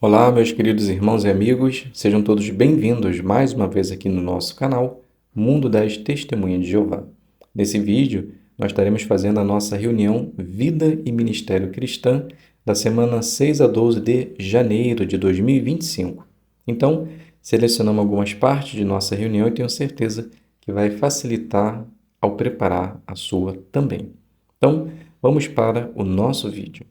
Olá, meus queridos irmãos e amigos, sejam todos bem-vindos mais uma vez aqui no nosso canal Mundo das Testemunhas de Jeová. Nesse vídeo, nós estaremos fazendo a nossa reunião Vida e Ministério Cristã da semana 6 a 12 de janeiro de 2025. Então, selecionamos algumas partes de nossa reunião e tenho certeza que vai facilitar ao preparar a sua também. Então, vamos para o nosso vídeo.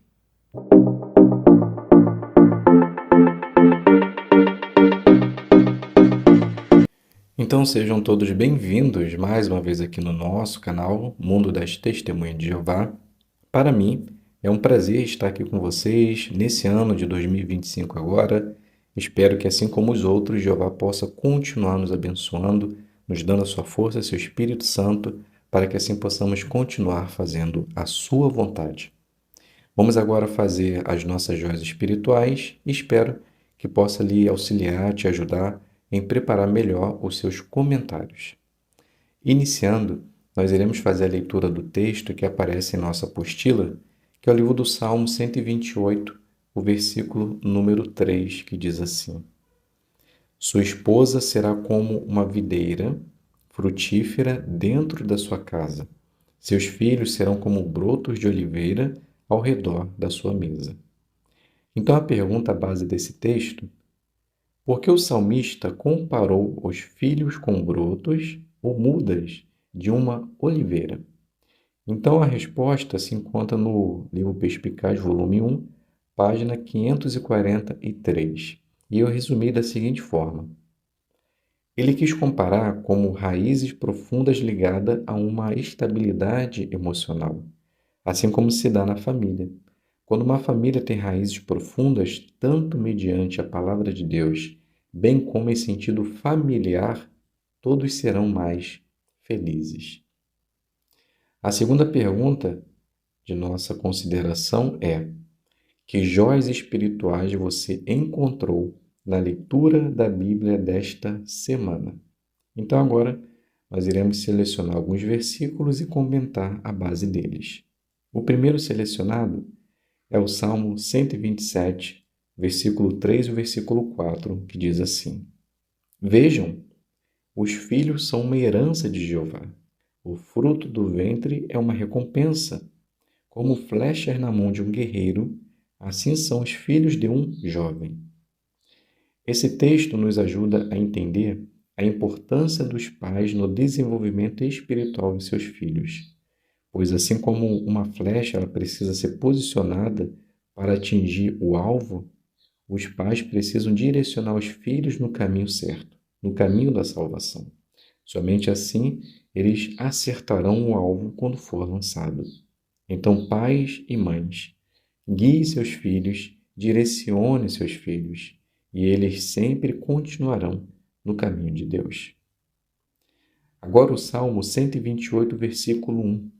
Então sejam todos bem-vindos mais uma vez aqui no nosso canal Mundo das Testemunhas de Jeová. Para mim é um prazer estar aqui com vocês nesse ano de 2025 agora. Espero que assim como os outros, Jeová possa continuar nos abençoando, nos dando a sua força, seu Espírito Santo, para que assim possamos continuar fazendo a sua vontade. Vamos agora fazer as nossas joias espirituais e espero que possa lhe auxiliar, te ajudar em preparar melhor os seus comentários. Iniciando, nós iremos fazer a leitura do texto que aparece em nossa apostila, que é o livro do Salmo 128, o versículo número 3, que diz assim: Sua esposa será como uma videira frutífera dentro da sua casa. Seus filhos serão como brotos de oliveira ao redor da sua mesa. Então a pergunta à base desse texto: por que o salmista comparou os filhos com brotos ou mudas de uma oliveira? Então a resposta se encontra no livro Perspicaz, volume 1, página 543. E eu resumi da seguinte forma: ele quis comparar como raízes profundas ligadas a uma estabilidade emocional, assim como se dá na família. Quando uma família tem raízes profundas, tanto mediante a palavra de Deus, bem como em sentido familiar, todos serão mais felizes. A segunda pergunta de nossa consideração é: que joias espirituais você encontrou na leitura da Bíblia desta semana? Então agora nós iremos selecionar alguns versículos e comentar a base deles. O primeiro selecionado é o Salmo 127, versículo 3 e o versículo 4, que diz assim: Vejam, os filhos são uma herança de Jeová. O fruto do ventre é uma recompensa. Como flechas na mão de um guerreiro, assim são os filhos de um jovem. Esse texto nos ajuda a entender a importância dos pais no desenvolvimento espiritual de seus filhos, pois assim como uma flecha ela precisa ser posicionada para atingir o alvo, os pais precisam direcionar os filhos no caminho certo, no caminho da salvação. Somente assim eles acertarão o alvo quando for lançado. Então, pais e mães, guie seus filhos, direcione seus filhos, e eles sempre continuarão no caminho de Deus. Agora o Salmo 128, versículo 1.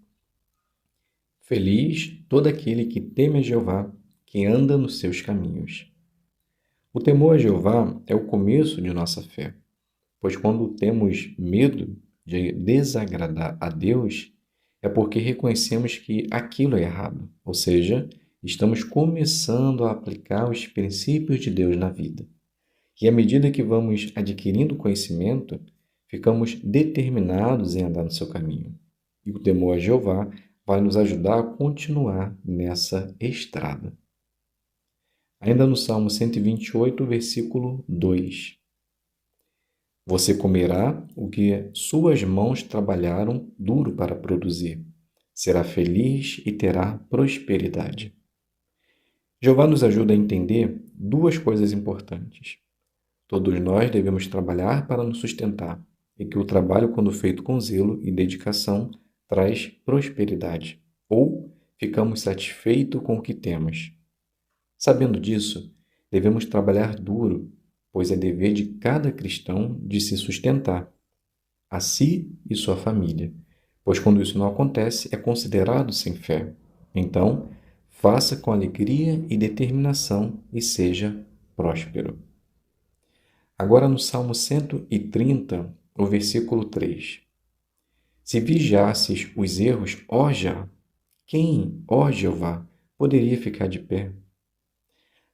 Feliz todo aquele que teme a Jeová, que anda nos seus caminhos. O temor a Jeová é o começo de nossa fé, pois quando temos medo de desagradar a Deus, é porque reconhecemos que aquilo é errado, ou seja, estamos começando a aplicar os princípios de Deus na vida. E à medida que vamos adquirindo conhecimento, ficamos determinados em andar no seu caminho. E o temor a Jeová vai nos ajudar a continuar nessa estrada. Ainda no Salmo 128, versículo 2. Você comerá o que suas mãos trabalharam duro para produzir. Será feliz e terá prosperidade. Jeová nos ajuda a entender duas coisas importantes. Todos nós devemos trabalhar para nos sustentar, e que o trabalho, quando feito com zelo e dedicação, traz prosperidade, ou ficamos satisfeitos com o que temos. Sabendo disso, devemos trabalhar duro, pois é dever de cada cristão de se sustentar, a si e sua família, pois quando isso não acontece, é considerado sem fé. Então, faça com alegria e determinação e seja próspero. Agora no Salmo 130, o versículo 3. Se vigiasses os erros, quem, ó Jeová, poderia ficar de pé?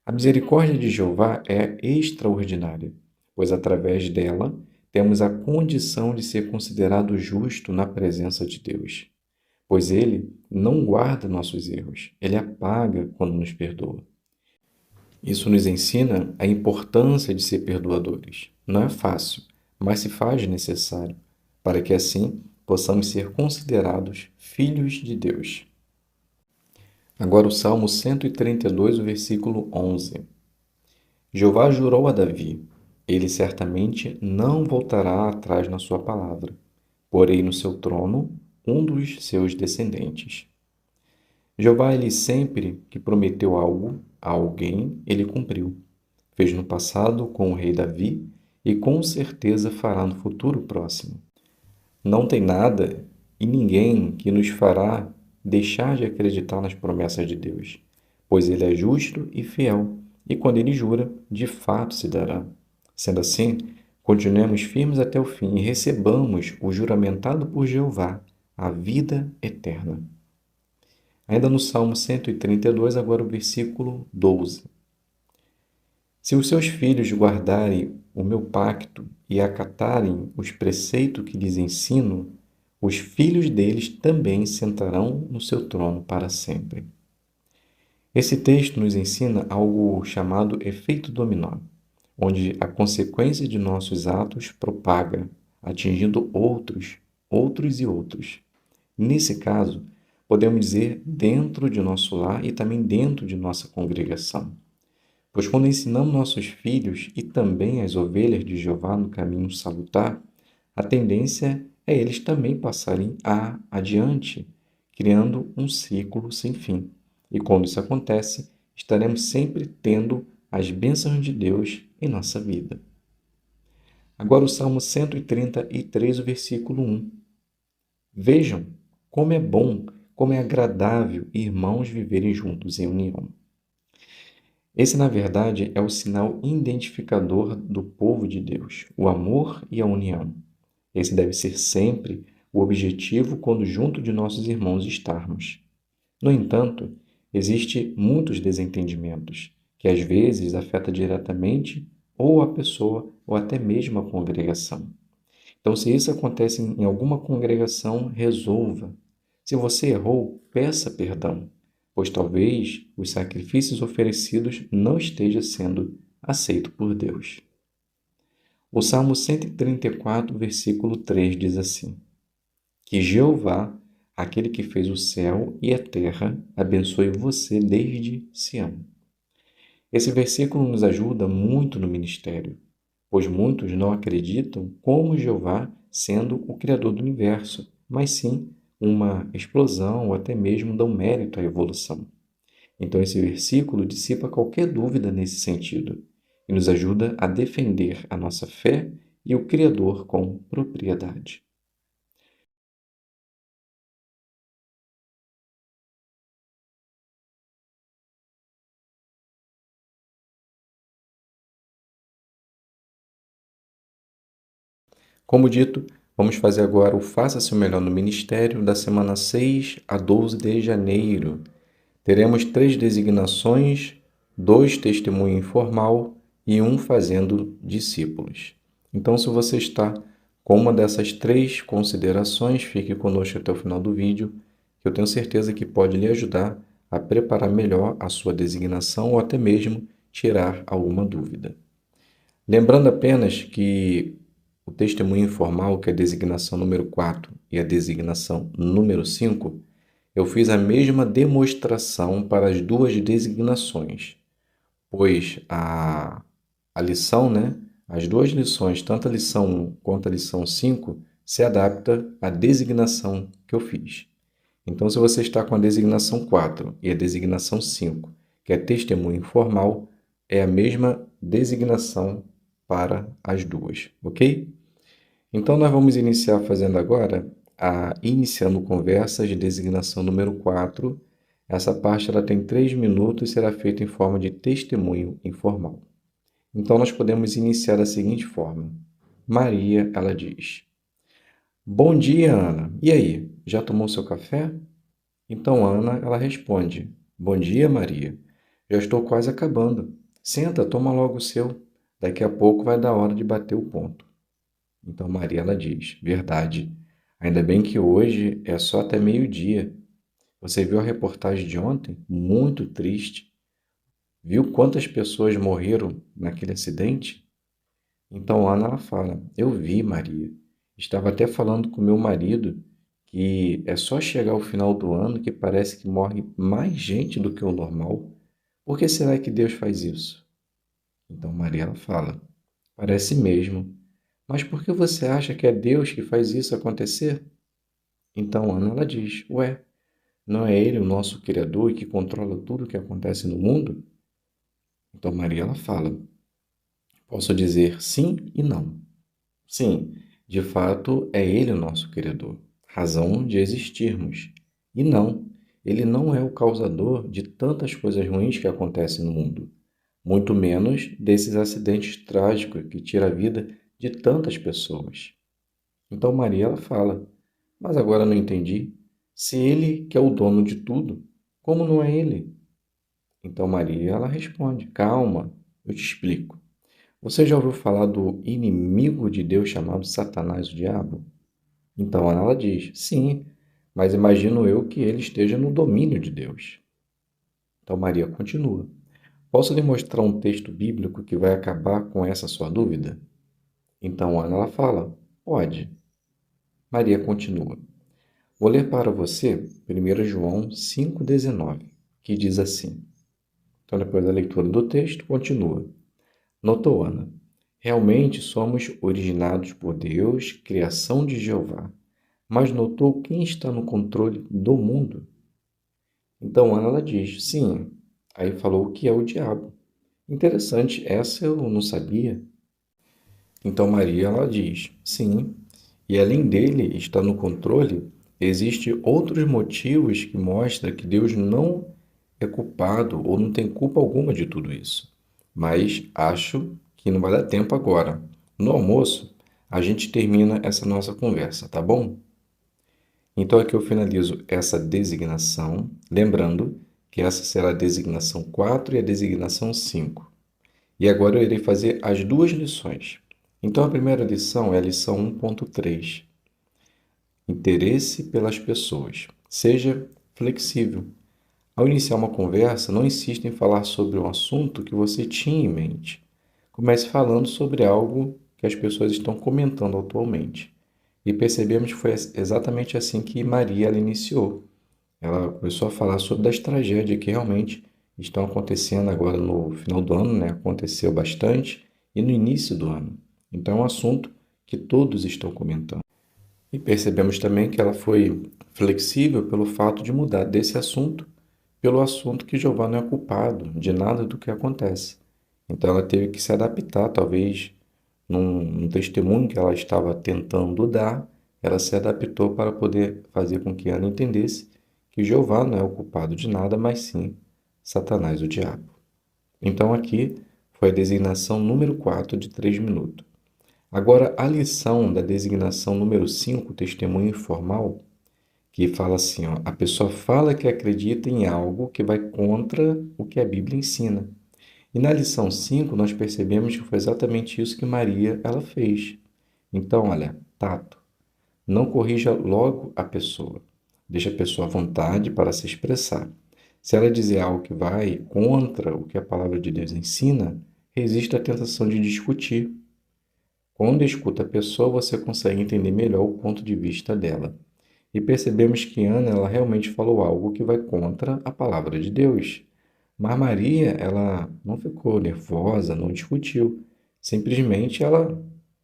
A misericórdia de Jeová é extraordinária, pois através dela temos a condição de ser considerado justo na presença de Deus, pois ele não guarda nossos erros, ele apaga quando nos perdoa. Isso nos ensina a importância de ser perdoadores. Não é fácil, mas se faz necessário, para que assim possamos ser considerados filhos de Deus. Agora o Salmo 132, o versículo 11. Jeová jurou a Davi: ele certamente não voltará atrás na sua palavra, porém no seu trono um dos seus descendentes. Jeová, ele sempre que prometeu algo a alguém, ele cumpriu. Fez no passado com o rei Davi e com certeza fará no futuro próximo. Não tem nada e ninguém que nos fará deixar de acreditar nas promessas de Deus, pois ele é justo e fiel, e quando ele jura, de fato se dará. Sendo assim, continuemos firmes até o fim e recebamos o juramentado por Jeová, a vida eterna. Ainda no Salmo 132, agora o versículo 12. Se os seus filhos guardarem o meu pacto e acatarem os preceitos que lhes ensino, os filhos deles também sentarão no seu trono para sempre. Esse texto nos ensina algo chamado efeito dominó, onde a consequência de nossos atos propaga, atingindo outros, outros e outros. Nesse caso, podemos dizer dentro de nosso lar e também dentro de nossa congregação. Pois quando ensinamos nossos filhos e também as ovelhas de Jeová no caminho salutar, a tendência é eles também passarem adiante, criando um ciclo sem fim. E quando isso acontece, estaremos sempre tendo as bênçãos de Deus em nossa vida. Agora o Salmo 133, o versículo 1. Vejam como é bom, como é agradável irmãos viverem juntos em união. Esse, na verdade, é o sinal identificador do povo de Deus, o amor e a união. Esse deve ser sempre o objetivo quando junto de nossos irmãos estarmos. No entanto, existem muitos desentendimentos, que às vezes afetam diretamente ou a pessoa ou até mesmo a congregação. Então, se isso acontece em alguma congregação, resolva. Se você errou, peça perdão, pois talvez os sacrifícios oferecidos não estejam sendo aceitos por Deus. O Salmo 134, versículo 3 diz assim: Que Jeová, aquele que fez o céu e a terra, abençoe você desde Sião. Esse versículo nos ajuda muito no ministério, pois muitos não acreditam como Jeová sendo o Criador do universo, mas sim uma explosão ou até mesmo dão mérito à evolução. Então, esse versículo dissipa qualquer dúvida nesse sentido e nos ajuda a defender a nossa fé e o Criador com propriedade. Como dito, vamos fazer agora o Faça Seu Melhor no Ministério da semana 6 a 12 de janeiro. Teremos 3 designações, 2 testemunho informal e 1 fazendo discípulos. Então, se você está com uma dessas 3 considerações, fique conosco até o final do vídeo, que eu tenho certeza que pode lhe ajudar a preparar melhor a sua designação ou até mesmo tirar alguma dúvida. Lembrando apenas que o testemunho informal, que é a designação número 4 e a designação número 5, eu fiz a mesma demonstração para as duas designações, pois a lição, né, as duas lições, tanto a lição 1 quanto a lição 5, se adapta à designação que eu fiz. Então, se você está com a designação 4 e a designação 5, que é testemunho informal, é a mesma designação para as duas, ok? Então, nós vamos iniciar fazendo agora iniciando conversas de designação número 4. Essa parte ela tem 3 minutos e será feita em forma de testemunho informal. Então, nós podemos iniciar da seguinte forma. Maria, ela diz: Bom dia, Ana. E aí, já tomou seu café? Então, Ana, ela responde: Bom dia, Maria. Já estou quase acabando. Senta, toma logo o seu. Daqui a pouco vai dar hora de bater o ponto. Então Maria ela diz: verdade. Ainda bem que hoje é só até meio-dia. Você viu a reportagem de ontem? Muito triste. Viu quantas pessoas morreram naquele acidente? Então Ana ela fala: eu vi, Maria. Estava até falando com meu marido que é só chegar ao final do ano que parece que morre mais gente do que o normal. Por que será que Deus faz isso? Então Maria ela fala: parece mesmo. Mas por que você acha que é Deus que faz isso acontecer? Então Ana ela diz: ué, não é Ele o nosso Criador e que controla tudo o que acontece no mundo? Então Maria ela fala: posso dizer sim e não. Sim, de fato é Ele o nosso Criador, razão de existirmos. E não, Ele não é o causador de tantas coisas ruins que acontecem no mundo, muito menos desses acidentes trágicos que tiram a vida de tantas pessoas. Então Maria ela fala: mas agora não entendi. Se Ele que é o dono de tudo, como não é Ele? Então Maria ela responde: calma, eu te explico. Você já ouviu falar do inimigo de Deus chamado Satanás, o diabo? Então ela diz: sim, mas imagino eu que ele esteja no domínio de Deus. Então Maria continua: posso lhe mostrar um texto bíblico que vai acabar com essa sua dúvida? Então Ana ela fala: pode. Maria continua: vou ler para você 1 João 5,19, que diz assim. Então, depois da leitura do texto, continua. Notou Ana: realmente somos originados por Deus, criação de Jeová. Mas notou quem está no controle do mundo? Então Ana ela diz: sim. Aí falou que é o diabo. Interessante, essa eu não sabia. Então Maria ela diz: sim. E além dele estar no controle, existem outros motivos que mostram que Deus não é culpado ou não tem culpa alguma de tudo isso. Mas acho que não vai dar tempo agora. No almoço, a gente termina essa nossa conversa, tá bom? Então aqui eu finalizo essa designação, lembrando que essa será a designação 4 e a designação 5. E agora eu irei fazer as duas lições. Então a primeira lição é a lição 1.3. Interesse pelas pessoas. Seja flexível. Ao iniciar uma conversa, não insista em falar sobre um assunto que você tinha em mente. Comece falando sobre algo que as pessoas estão comentando atualmente. E percebemos que foi exatamente assim que Maria ela iniciou. Ela começou a falar sobre as tragédias que realmente estão acontecendo agora no final do ano, né? Aconteceu bastante, e no início do ano. Então é um assunto que todos estão comentando. E percebemos também que ela foi flexível pelo fato de mudar desse assunto pelo assunto que Jeová não é culpado de nada do que acontece. Então ela teve que se adaptar, talvez num testemunho que ela estava tentando dar, ela se adaptou para poder fazer com que Ana entendesse que Jeová não é o culpado de nada, mas sim Satanás, o diabo. Então aqui foi a designação número 4 de 3 minutos. Agora, a lição da designação número 5, testemunho informal, que fala assim, ó, a pessoa fala que acredita em algo que vai contra o que a Bíblia ensina. E na lição 5 nós percebemos que foi exatamente isso que Maria ela fez. Então, olha, tato, não corrija logo a pessoa. Deixa a pessoa à vontade para se expressar. Se ela dizer algo que vai contra o que a palavra de Deus ensina, resista à tentação de discutir. Quando escuta a pessoa, você consegue entender melhor o ponto de vista dela. E percebemos que Ana, ela realmente falou algo que vai contra a palavra de Deus. Mas Maria, ela não ficou nervosa, não discutiu. Simplesmente ela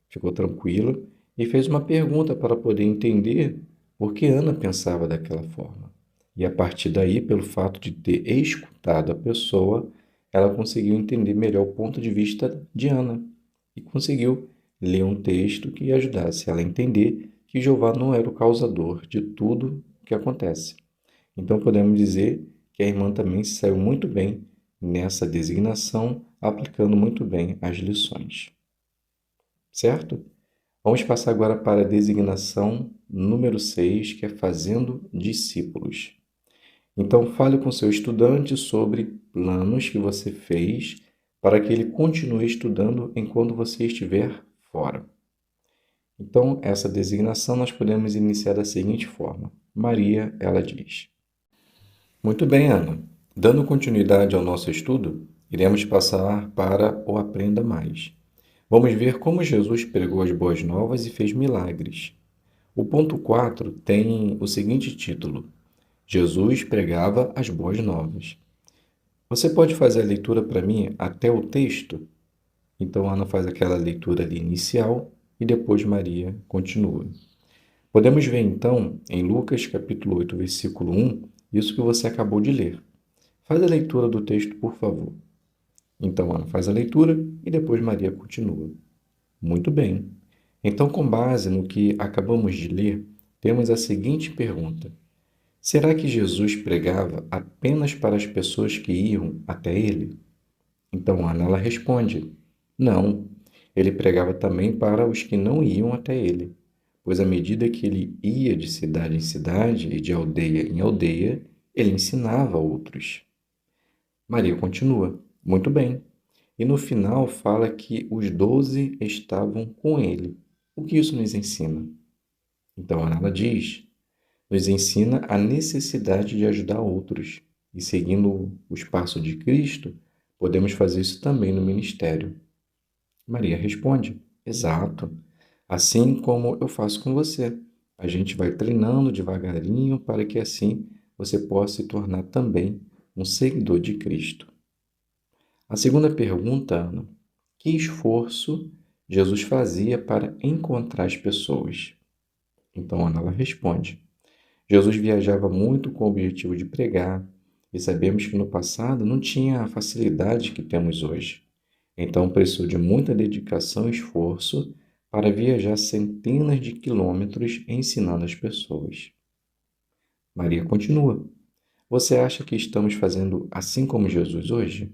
ficou tranquila e fez uma pergunta para poder entender por que Ana pensava daquela forma. E a partir daí, pelo fato de ter escutado a pessoa, ela conseguiu entender melhor o ponto de vista de Ana e conseguiu ler um texto que ajudasse ela a entender que Jeová não era o causador de tudo o que acontece. Então podemos dizer que a irmã também se saiu muito bem nessa designação, aplicando muito bem as lições. Certo? Vamos passar agora para a designação número 6, que é fazendo discípulos. Então fale com seu estudante sobre planos que você fez para que ele continue estudando enquanto você estiver fora. Então, essa designação nós podemos iniciar da seguinte forma. Maria, ela diz. Muito bem, Ana. Dando continuidade ao nosso estudo, iremos passar para o Aprenda Mais. Vamos ver como Jesus pregou as boas novas e fez milagres. O ponto 4 tem o seguinte título: Jesus pregava as boas novas. Você pode fazer a leitura para mim até o texto? Então, Ana faz aquela leitura ali inicial e depois Maria continua. Podemos ver então em Lucas capítulo 8, versículo 1, isso que você acabou de ler. Faz a leitura do texto, por favor. Então, Ana faz a leitura e depois Maria continua. Muito bem. Então, com base no que acabamos de ler, temos a seguinte pergunta: será que Jesus pregava apenas para as pessoas que iam até ele? Então, Ana ela responde: não, ele pregava também para os que não iam até ele, pois à medida que ele ia de cidade em cidade e de aldeia em aldeia, ele ensinava a outros. Maria continua: muito bem. E no final fala que os 12 estavam com ele. O que isso nos ensina? Então, ela diz: nos ensina a necessidade de ajudar outros. E seguindo os passos de Cristo, podemos fazer isso também no ministério. Maria responde: exato. Assim como eu faço com você. A gente vai treinando devagarinho para que assim você possa se tornar também um seguidor de Cristo. A segunda pergunta, Ana: que esforço Jesus fazia para encontrar as pessoas? Então, Ana ela responde: Jesus viajava muito com o objetivo de pregar, e sabemos que no passado não tinha a facilidade que temos hoje. Então, precisou de muita dedicação e esforço para viajar centenas de quilômetros ensinando as pessoas. Maria continua: você acha que estamos fazendo assim como Jesus hoje?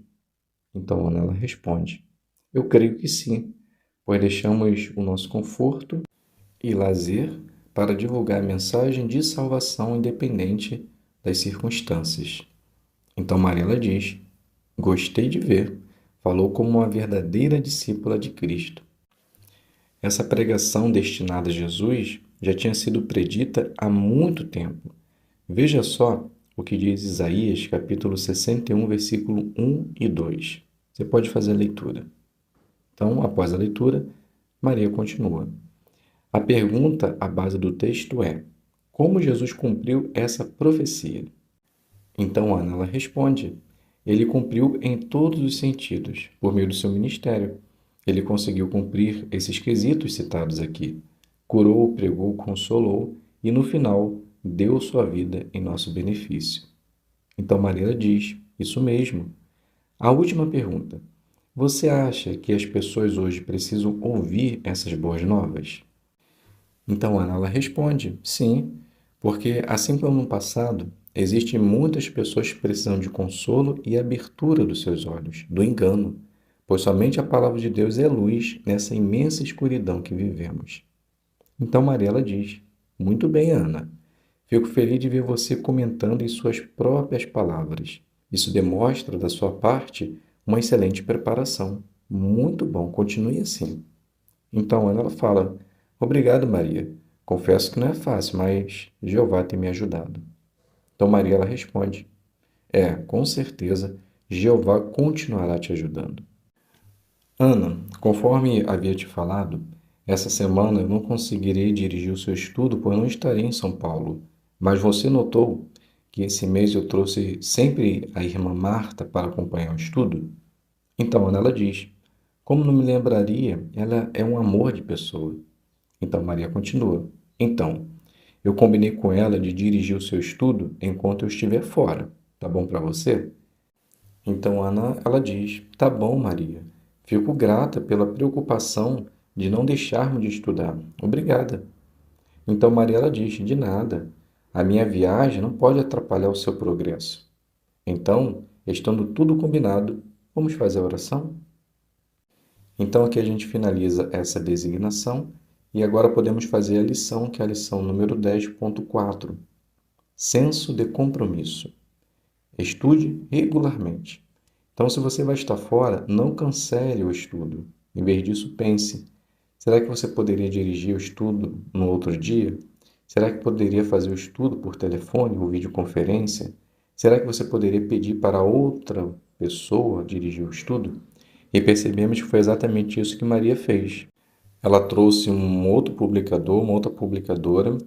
Então, Ana ela responde: eu creio que sim, pois deixamos o nosso conforto e lazer para divulgar a mensagem de salvação independente das circunstâncias. Então Maria diz: gostei de ver, falou como uma verdadeira discípula de Cristo. Essa pregação destinada a Jesus já tinha sido predita há muito tempo. Veja só o que diz Isaías, capítulo 61, versículo 1 e 2. Você pode fazer a leitura. Então, após a leitura, Maria continua. A pergunta à base do texto é: como Jesus cumpriu essa profecia? Então Ana ela responde: ele cumpriu em todos os sentidos, por meio do seu ministério. Ele conseguiu cumprir esses quesitos citados aqui. Curou, pregou, consolou e, no final, deu sua vida em nosso benefício. Então Maria diz: isso mesmo. A última pergunta: você acha que as pessoas hoje precisam ouvir essas boas novas? Então Ana ela responde: sim, porque assim como no passado, existem muitas pessoas que precisam de consolo e abertura dos seus olhos, do engano, pois somente a palavra de Deus é luz nessa imensa escuridão que vivemos. Então Maria ela diz: muito bem, Ana. Fico feliz de ver você comentando em suas próprias palavras. Isso demonstra da sua parte uma excelente preparação. Muito bom, continue assim. Então Ana ela fala: obrigado, Maria. Confesso que não é fácil, mas Jeová tem me ajudado. Então Maria ela responde: com certeza, Jeová continuará te ajudando. Ana, conforme havia te falado, essa semana eu não conseguirei dirigir o seu estudo, pois não estarei em São Paulo. Mas você notou que esse mês eu trouxe sempre a irmã Marta para acompanhar o estudo? Então Ana ela diz: como não me lembraria, ela é um amor de pessoa. Então Maria continua: então, eu combinei com ela de dirigir o seu estudo enquanto eu estiver fora. Tá bom para você? Então Ana, ela diz: tá bom, Maria. Fico grata pela preocupação de não deixar-me de estudar. Obrigada. Então Maria, ela diz: de nada. A minha viagem não pode atrapalhar o seu progresso. Então, estando tudo combinado, vamos fazer a oração? Então aqui a gente finaliza essa designação e agora podemos fazer a lição, que é a lição número 10.4. Senso de compromisso. Estude regularmente. Então, se você vai estar fora, não cancele o estudo. Em vez disso, pense: será que você poderia dirigir o estudo no outro dia? Será que poderia fazer o estudo por telefone ou videoconferência? Será que você poderia pedir para outra pessoa dirigir o estudo? E percebemos que foi exatamente isso que Maria fez. Ela trouxe um outro publicador, uma outra publicadora,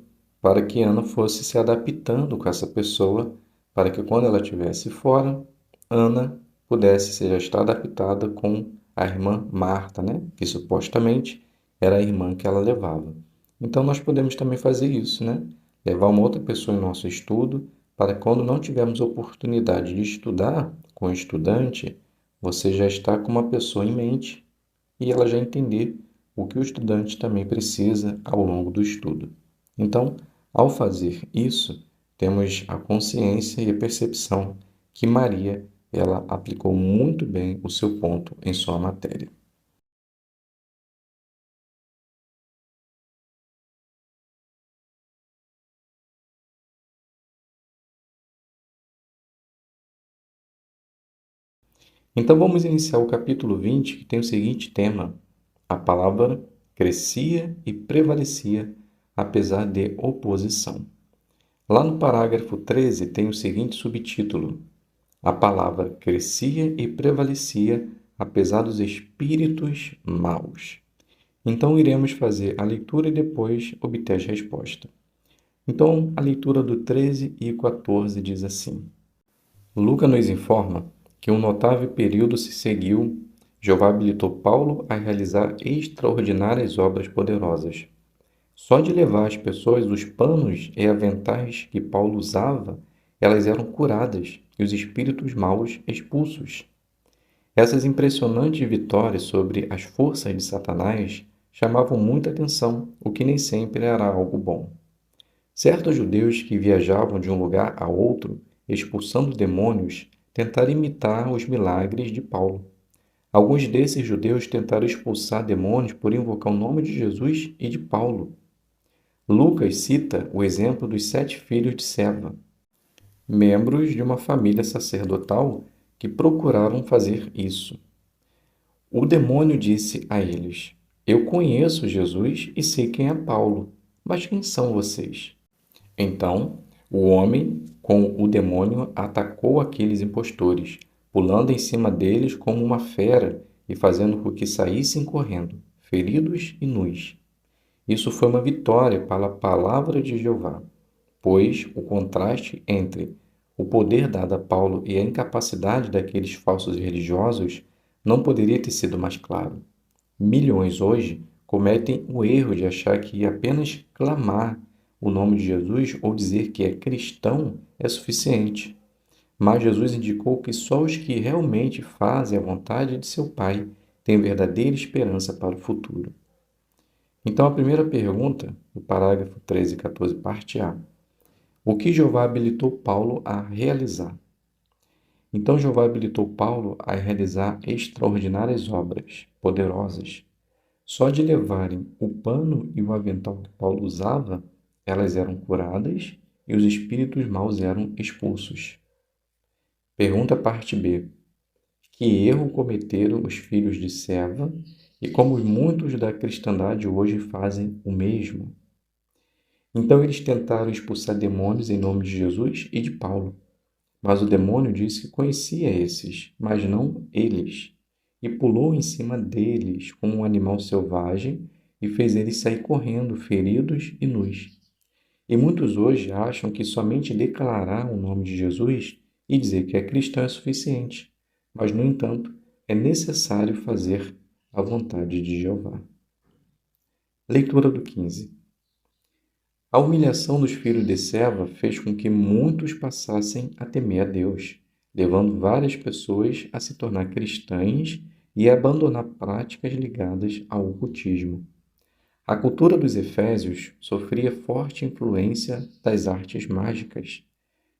para que Ana fosse se adaptando com essa pessoa, para que quando ela estivesse fora, Ana pudesse já estar adaptada com a irmã Marta, né? Que supostamente era a irmã que ela levava. Então nós podemos também fazer isso, né? Levar uma outra pessoa em nosso estudo, para quando não tivermos oportunidade de estudar com o estudante, você já está com uma pessoa em mente e ela já entender o que o estudante também precisa ao longo do estudo. Então, ao fazer isso, temos a consciência e a percepção que Maria, ela aplicou muito bem o seu ponto em sua matéria. Então vamos iniciar o capítulo 20, que tem o seguinte tema: a palavra crescia e prevalecia apesar de oposição. Lá no parágrafo 13 tem o seguinte subtítulo: a palavra crescia e prevalecia apesar dos espíritos maus. Então iremos fazer a leitura e depois obter as respostas. Então, a leitura do 13 e 14 diz assim: Lucas nos informa que um notável período se seguiu. Jeová habilitou Paulo a realizar extraordinárias obras poderosas. Só de levar às pessoas os panos e aventais que Paulo usava, elas eram curadas e os espíritos maus expulsos. Essas impressionantes vitórias sobre as forças de Satanás chamavam muita atenção, o que nem sempre era algo bom. Certos judeus que viajavam de um lugar a outro, expulsando demônios, tentaram imitar os milagres de Paulo. Alguns desses judeus tentaram expulsar demônios por invocar o nome de Jesus e de Paulo. Lucas cita o exemplo dos 7 filhos de Seva, membros de uma família sacerdotal que procuraram fazer isso. O demônio disse a eles: Eu conheço Jesus e sei quem é Paulo, mas quem são vocês? Então, o homem com o demônio atacou aqueles impostores, pulando em cima deles como uma fera e fazendo com que saíssem correndo, feridos e nus. Isso foi uma vitória para a palavra de Jeová, pois o contraste entre o poder dado a Paulo e a incapacidade daqueles falsos religiosos não poderia ter sido mais claro. Milhões hoje cometem o erro de achar que apenas clamar o nome de Jesus ou dizer que é cristão é suficiente. Mas Jesus indicou que só os que realmente fazem a vontade de seu Pai têm verdadeira esperança para o futuro. Então, a primeira pergunta, no parágrafo 13 e 14, parte A. O que Jeová habilitou Paulo a realizar? Então, Jeová habilitou Paulo a realizar extraordinárias obras, poderosas. Só de levarem o pano e o avental que Paulo usava, elas eram curadas e os espíritos maus eram expulsos. Pergunta parte B. Que erro cometeram os filhos de Seva e como muitos da cristandade hoje fazem o mesmo? Então eles tentaram expulsar demônios em nome de Jesus e de Paulo. Mas o demônio disse que conhecia esses, mas não eles, e pulou em cima deles como um animal selvagem e fez eles sair correndo, feridos e nus. E muitos hoje acham que somente declarar o nome de Jesus e dizer que é cristão é suficiente, mas, no entanto, é necessário fazer a vontade de Jeová. Leitura do 15. A humilhação dos filhos de Seva fez com que muitos passassem a temer a Deus, levando várias pessoas a se tornar cristãs e a abandonar práticas ligadas ao ocultismo. A cultura dos Efésios sofria forte influência das artes mágicas.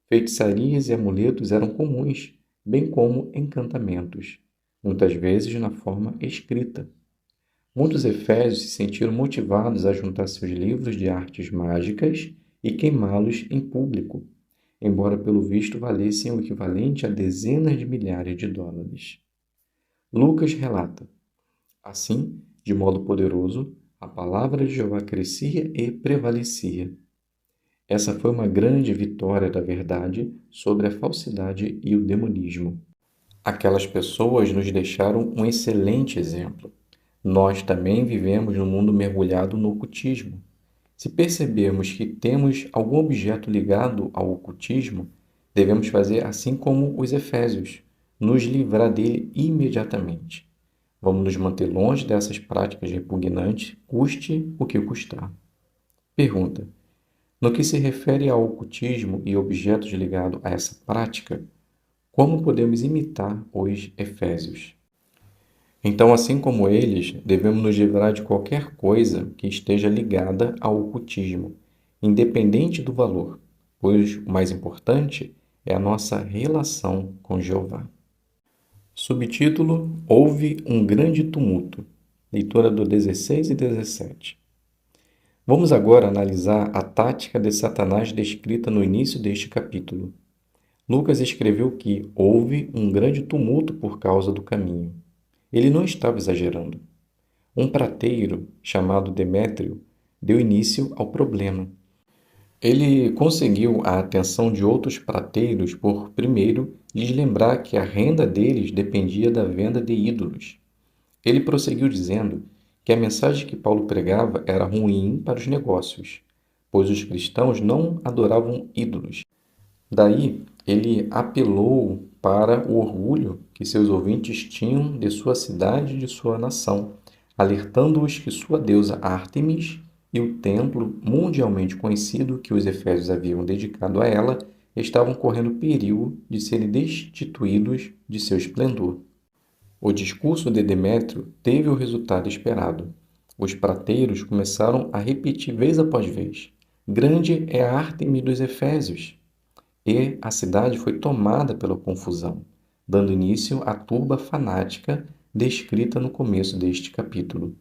Feitiçarias e amuletos eram comuns, bem como encantamentos, muitas vezes na forma escrita. Muitos efésios se sentiram motivados a juntar seus livros de artes mágicas e queimá-los em público. embora pelo visto valessem o equivalente a dezenas de milhares de dólares. Lucas relata: assim, de modo poderoso, a palavra de Jeová crescia e prevalecia. Essa foi uma grande vitória da verdade sobre a falsidade e o demonismo. Aquelas pessoas nos deixaram um excelente exemplo. Nós também vivemos num mundo mergulhado no ocultismo. Se percebermos que temos algum objeto ligado ao ocultismo, devemos fazer assim como os efésios, nos livrar dele imediatamente. Vamos nos manter longe dessas práticas repugnantes, custe o que custar. Pergunta: no que se refere ao ocultismo e objetos ligados a essa prática, como podemos imitar os efésios? Então, assim como eles, devemos nos livrar de qualquer coisa que esteja ligada ao ocultismo, independente do valor, pois o mais importante é a nossa relação com Jeová. Subtítulo: Houve um grande tumulto. Leitura do 16 e 17. Vamos agora analisar a tática de Satanás descrita no início deste capítulo. Lucas escreveu que houve um grande tumulto por causa do caminho. Ele não estava exagerando. Um prateiro, chamado Demétrio, deu início ao problema. Ele conseguiu a atenção de outros prateiros por, primeiro, lhes lembrar que a renda deles dependia da venda de ídolos. Ele prosseguiu dizendo que a mensagem que Paulo pregava era ruim para os negócios, pois os cristãos não adoravam ídolos. Daí, ele apelou para o orgulho que seus ouvintes tinham de sua cidade e de sua nação, alertando-os que sua deusa Ártemis e o templo mundialmente conhecido que os efésios haviam dedicado a ela estavam correndo perigo de serem destituídos de seu esplendor. O discurso de Demétrio teve o resultado esperado. Os prateiros começaram a repetir vez após vez: grande é a Ártemis dos Efésios! E a cidade foi tomada pela confusão, dando início à turba fanática descrita no começo deste capítulo.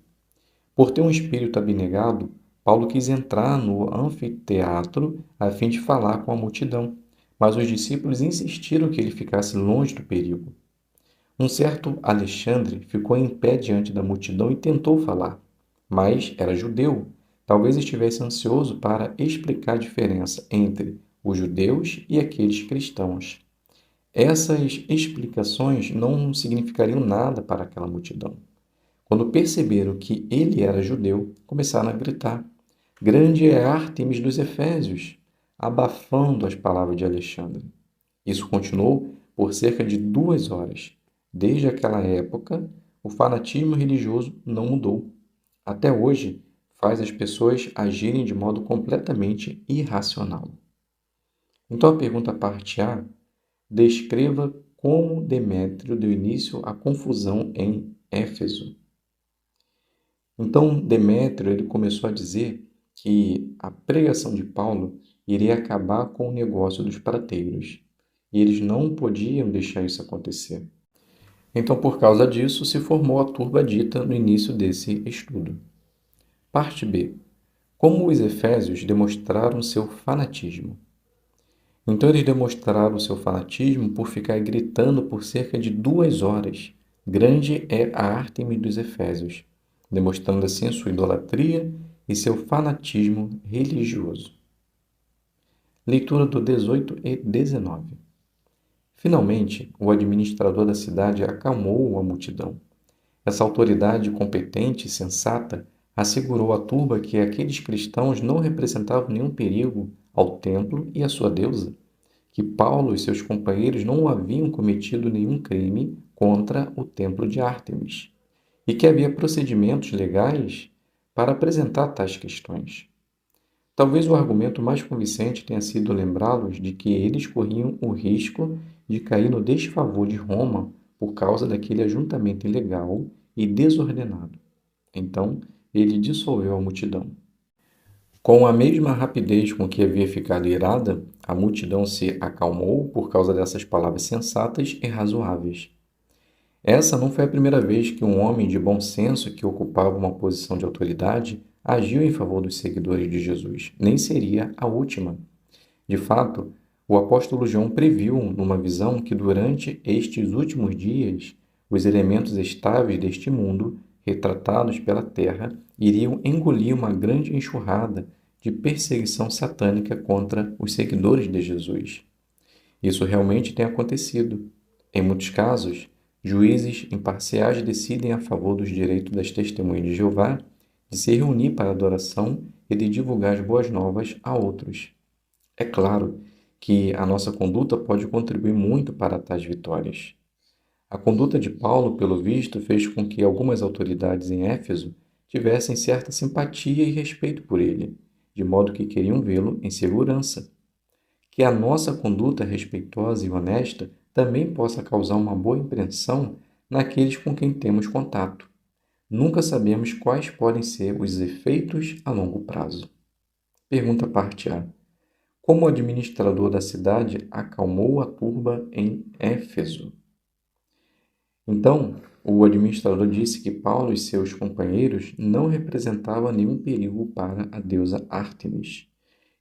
Por ter um espírito abnegado, Paulo quis entrar no anfiteatro a fim de falar com a multidão, mas os discípulos insistiram que ele ficasse longe do perigo. Um certo Alexandre ficou em pé diante da multidão e tentou falar, mas era judeu. Talvez estivesse ansioso para explicar a diferença entre os judeus e aqueles cristãos. Essas explicações não significariam nada para aquela multidão. Quando perceberam que ele era judeu, começaram a gritar: grande é Ártemis dos Efésios, abafando as palavras de Alexandre. Isso continuou por cerca de 2 horas. Desde aquela época, o fanatismo religioso não mudou. Até hoje, faz as pessoas agirem de modo completamente irracional. Então a pergunta parte A: descreva como Demétrio deu início à confusão em Éfeso. Então Demétrio ele começou a dizer que a pregação de Paulo iria acabar com o negócio dos prateiros, e eles não podiam deixar isso acontecer. Então, por causa disso, se formou a turba dita no início desse estudo. Parte B: como os efésios demonstraram seu fanatismo. Então eles demonstraram seu fanatismo por ficar gritando por cerca de 2 horas: grande é a Ártemis dos Efésios, demonstrando assim sua idolatria e seu fanatismo religioso. Leitura do 18 e 19. Finalmente, o administrador da cidade acalmou a multidão. Essa autoridade competente e sensata assegurou à turba que aqueles cristãos não representavam nenhum perigo ao templo e à sua deusa, que Paulo e seus companheiros não haviam cometido nenhum crime contra o templo de Ártemis, e que havia procedimentos legais para apresentar tais questões. Talvez o argumento mais convincente tenha sido lembrá-los de que eles corriam o risco de cair no desfavor de Roma por causa daquele ajuntamento ilegal e desordenado. Então, ele dissolveu a multidão. Com a mesma rapidez com que havia ficado irada, a multidão se acalmou por causa dessas palavras sensatas e razoáveis. Essa não foi a primeira vez que um homem de bom senso que ocupava uma posição de autoridade agiu em favor dos seguidores de Jesus, nem seria a última. De fato, O apóstolo João previu, numa visão, que durante estes últimos dias, os elementos estáveis deste mundo, retratados pela terra, iriam engolir uma grande enxurrada de perseguição satânica contra os seguidores de Jesus. Isso realmente tem acontecido. Em muitos casos, juízes imparciais decidem a favor dos direitos das testemunhas de Jeová de se reunir para adoração e de divulgar as boas novas a outros. É claro que a nossa conduta pode contribuir muito para tais vitórias. A conduta de Paulo, pelo visto, fez com que algumas autoridades em Éfeso tivessem certa simpatia e respeito por ele, de modo que queriam vê-lo em segurança. Que a nossa conduta respeitosa e honesta também possa causar uma boa impressão naqueles com quem temos contato. Nunca sabemos quais podem ser os efeitos a longo prazo. Pergunta parte A. Como o administrador da cidade acalmou a turba em Éfeso? Então, o administrador disse que Paulo e seus companheiros não representavam nenhum perigo para a deusa Ártemis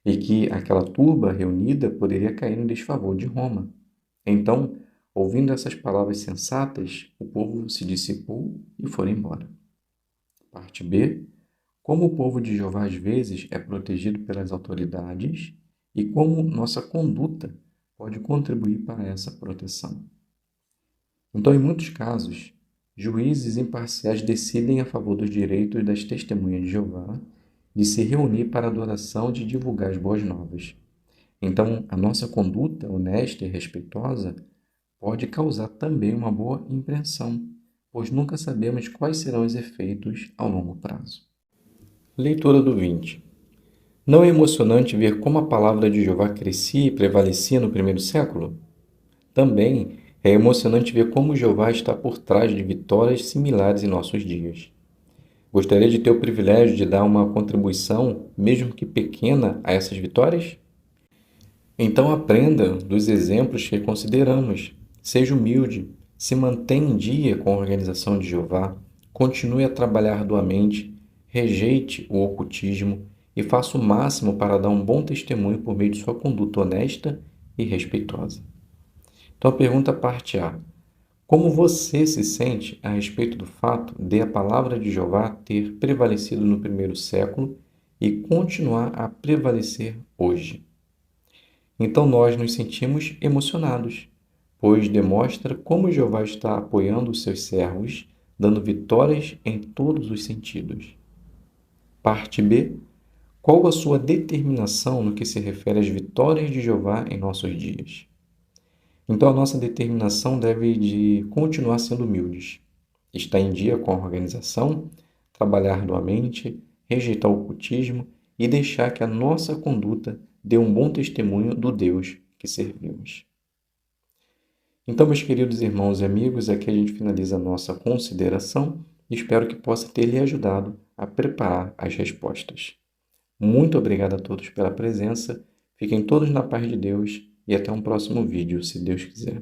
e que aquela turba reunida poderia cair no desfavor de Roma. Então, ouvindo essas palavras sensatas, o povo se dissipou e foi embora. Parte B. Como o povo de Jeová às vezes é protegido pelas autoridades e como nossa conduta pode contribuir para essa proteção. Então, em muitos casos, juízes imparciais decidem a favor dos direitos das testemunhas de Jeová de se reunir para adoração e de divulgar as boas novas. Então, a nossa conduta honesta e respeitosa pode causar também uma boa impressão, pois nunca sabemos quais serão os efeitos ao longo prazo. Leitura do 20. Não é emocionante ver como a palavra de Jeová crescia e prevalecia no primeiro século? Também é emocionante ver como Jeová está por trás de vitórias similares em nossos dias. Gostaria de ter o privilégio de dar uma contribuição, mesmo que pequena, a essas vitórias? Então aprenda dos exemplos que consideramos. Seja humilde, se mantenha em dia com a organização de Jeová, continue a trabalhar arduamente, rejeite o ocultismo e faça o máximo para dar um bom testemunho por meio de sua conduta honesta e respeitosa. Então a pergunta parte A. Como você se sente a respeito do fato de a palavra de Jeová ter prevalecido no primeiro século e continuar a prevalecer hoje? Então nós nos sentimos emocionados, pois demonstra como Jeová está apoiando os seus servos, dando vitórias em todos os sentidos. Parte B. Qual a sua determinação no que se refere às vitórias de Jeová em nossos dias? Então a nossa determinação deve de continuar sendo humildes, estar em dia com a organização, trabalhar arduamente, rejeitar o ocultismo e deixar que a nossa conduta dê um bom testemunho do Deus que servimos. Então, meus queridos irmãos e amigos, aqui a gente finaliza a nossa consideração e espero que possa ter lhe ajudado a preparar as respostas. Muito obrigado a todos pela presença, fiquem todos na paz de Deus e até um próximo vídeo, se Deus quiser.